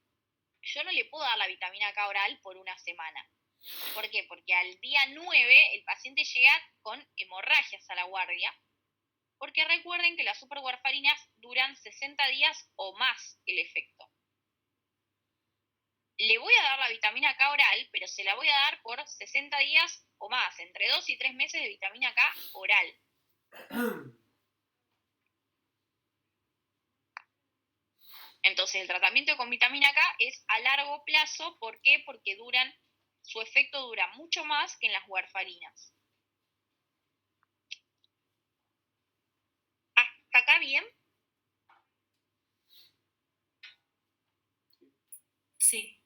yo no le puedo dar la vitamina K oral por una semana. ¿Por qué? Porque al día 9 el paciente llega con hemorragias a la guardia, porque recuerden que las superwarfarinas duran 60 días o más el efecto. Le voy a dar la vitamina K oral, pero se la voy a dar por 60 días o más, entre 2 y 3 meses de vitamina K oral. Entonces, el tratamiento con vitamina K es a largo plazo. ¿Por qué? Porque su efecto dura mucho más que en las warfarinas. ¿Hasta acá bien? Sí.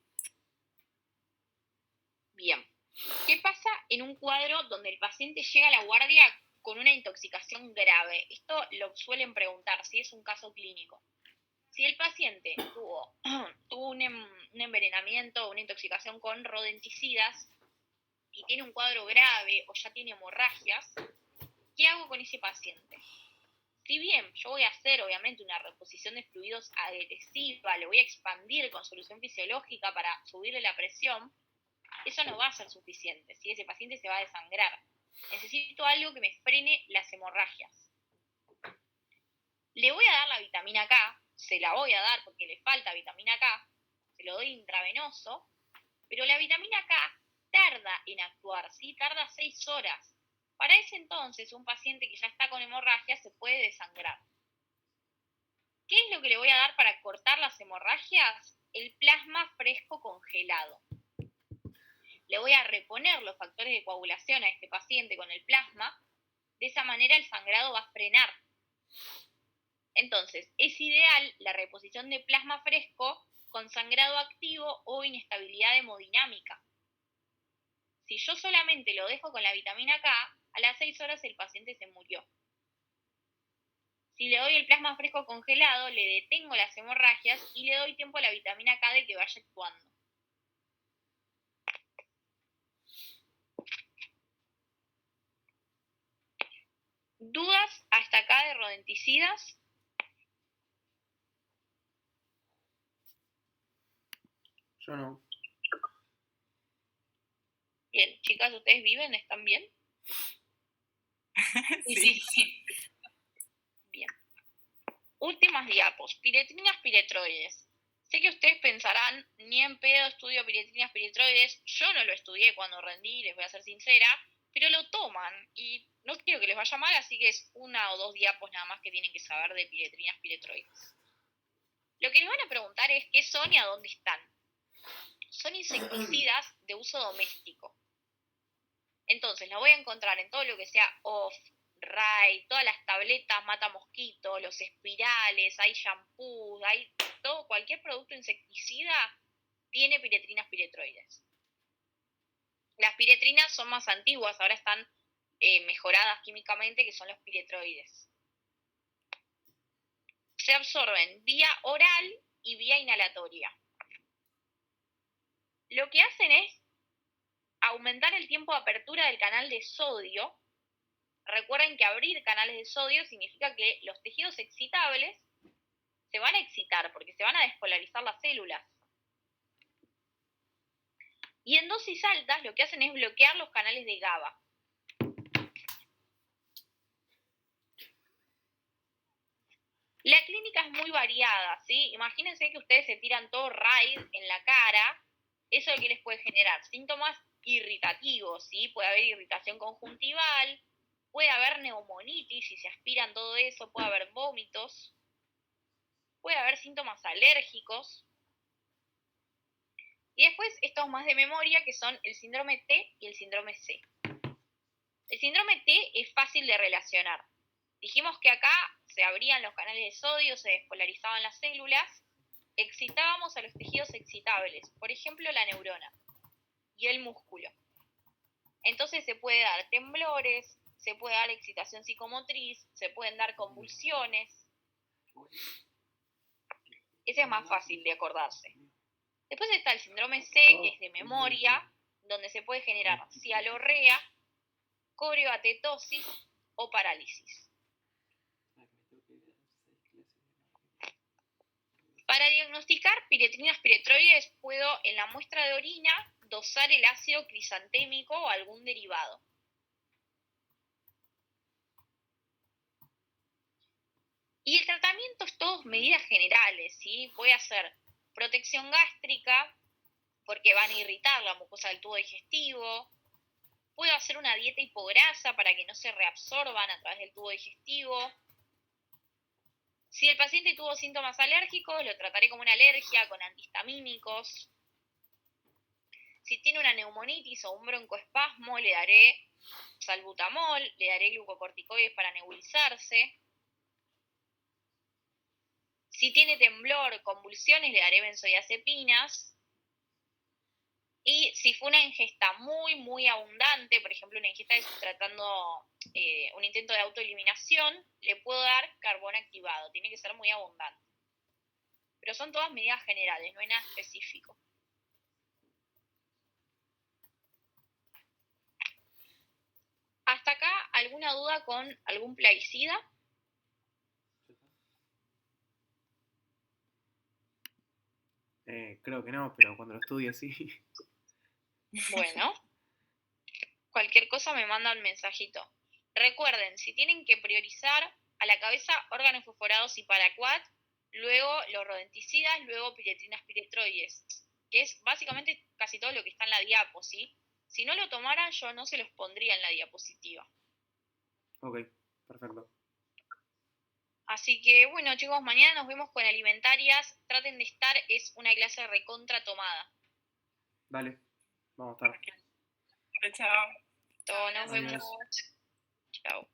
Bien. ¿Qué pasa en un cuadro donde el paciente llega a la guardia con una intoxicación grave? Esto lo suelen preguntar, si es un caso clínico. Si el paciente tuvo un envenenamiento, una intoxicación con rodenticidas y tiene un cuadro grave o ya tiene hemorragias, ¿qué hago con ese paciente? Si bien yo voy a hacer obviamente una reposición de fluidos agresiva, lo voy a expandir con solución fisiológica para subirle la presión, eso no va a ser suficiente, ¿sí? Ese paciente se va a desangrar. Necesito algo que me frene las hemorragias. Le voy a dar la vitamina K, se la voy a dar porque le falta vitamina K, se lo doy intravenoso, pero la vitamina K tarda en actuar, ¿sí? Tarda 6 horas. Para ese entonces, un paciente que ya está con hemorragia se puede desangrar. ¿Qué es lo que le voy a dar para cortar las hemorragias? El plasma fresco congelado. le voy a reponer los factores de coagulación a este paciente con el plasma, de esa manera el sangrado va a frenar. Entonces, es ideal la reposición de plasma fresco con sangrado activo o inestabilidad hemodinámica. Si yo solamente lo dejo con la vitamina K, a las 6 horas el paciente se murió. Si le doy el plasma fresco congelado, le detengo las hemorragias y le doy tiempo a la vitamina K de que vaya actuando. ¿Dudas hasta acá de rodenticidas? Yo no. Bien, chicas, ¿ustedes viven? ¿Están bien? Sí. Bien. Últimas diapos. Piretrinas, piretroides. Sé que ustedes pensarán, ni en pedo estudio piretrinas, piretroides. Yo no lo estudié cuando rendí, les voy a ser sincera, pero lo toman y no quiero que les vaya mal, así que es 1 o 2 diapos nada más que tienen que saber de piretrinas, piretroides. Lo que les van a preguntar es qué son y a dónde están. Son insecticidas de uso doméstico. Entonces, la voy a encontrar en todo lo que sea off, Ray, todas las tabletas mata mosquitos, los espirales, hay shampoos, hay todo, cualquier producto insecticida tiene piretrinas, piretroides. Las piretrinas son más antiguas, ahora están mejoradas químicamente, que son los piretroides. Se absorben vía oral y vía inhalatoria. Lo que hacen es aumentar el tiempo de apertura del canal de sodio. Recuerden que abrir canales de sodio significa que los tejidos excitables se van a excitar porque se van a despolarizar las células. Y en dosis altas lo que hacen es bloquear los canales de GABA. La clínica es muy variada, ¿sí? Imagínense que ustedes se tiran todo raid en la cara. ¿Eso que les puede generar? Síntomas irritativos, ¿sí? Puede haber irritación conjuntival, puede haber neumonitis, si se aspiran todo eso, puede haber vómitos, puede haber síntomas alérgicos. Y después estos más de memoria, que son el síndrome T y el síndrome C. El síndrome T es fácil de relacionar. Dijimos que acá se abrían los canales de sodio, se despolarizaban las células, excitábamos a los tejidos excitables, por ejemplo la neurona y el músculo. Entonces se puede dar temblores, se puede dar excitación psicomotriz, se pueden dar convulsiones. Ese es más fácil de acordarse. Después está el síndrome C, que es de memoria, donde se puede generar cialorrea, coreoatetosis o parálisis. Para diagnosticar piretrinas, piretroides, puedo en la muestra de orina dosar el ácido crisantémico o algún derivado. Y el tratamiento es todo medidas generales, ¿sí? Voy a hacer protección gástrica, porque van a irritar la mucosa del tubo digestivo. Puedo hacer una dieta hipograsa para que no se reabsorban a través del tubo digestivo. Si el paciente tuvo síntomas alérgicos, lo trataré como una alergia con antihistamínicos. Si tiene una neumonitis o un broncoespasmo, le daré salbutamol, le daré glucocorticoides para nebulizarse. Si tiene temblor, convulsiones, le daré benzodiazepinas. Y si fue una ingesta muy abundante, por ejemplo, una ingesta tratando un intento de autoeliminación, le puedo dar carbón activado. Tiene que ser muy abundante. Pero son todas medidas generales, no hay nada específico. ¿Hasta acá alguna duda con algún plaguicida? Creo que no, pero cuando lo estudie sí. Bueno, cualquier cosa me manda un mensajito. Recuerden, si tienen que priorizar a la cabeza órganos fosforados y paraquat, luego los rodenticidas, luego piretrinas, piretroides, que es básicamente casi todo lo que está en la diapo, ¿sí? Si no lo tomaran, yo no se los pondría en la diapositiva. Ok, perfecto. Así que, bueno, chicos, mañana nos vemos con alimentarias. Traten de estar, es una clase recontra tomada. Dale, vamos a estar. Chao. Todo, nos Adiós. vemos. Chao.